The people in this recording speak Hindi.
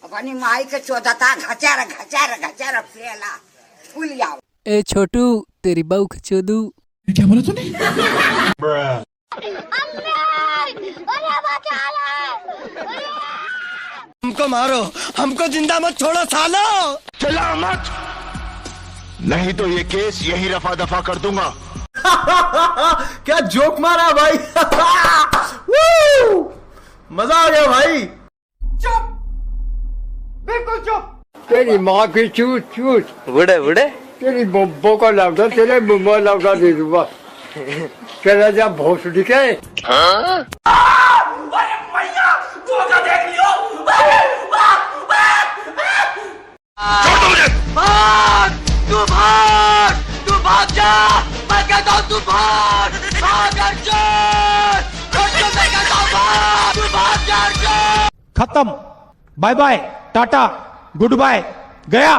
अपनी माई के चोदता घचार घचार घचार फेला फूल जाओ। ए छोटू तेरी बहू के चोदू। क्या बोला तूने? हमको मारो, हमको जिंदा मत छोड़ो सालो। चला मत, नहीं तो ये केस यही रफा दफा कर दूंगा। क्या जोक मारा भाई। मजा आ गया भाई। चुप, बिल्कुल चुप। तेरी माँ की चूत चूत बुढ़े बुढ़े तेरी बब्बो का लौटा तेरे मुंबई लौटा दे दूंगा। चला जा भोसड़ी के। तू भाग, तू भाग जा, मैं कहता हूँ तू भाग, भाग अर्जुन, मैं कहता हूँ भाग, तू भाग जा अर्जुन। खत्म, bye bye, tata, good bye, गया।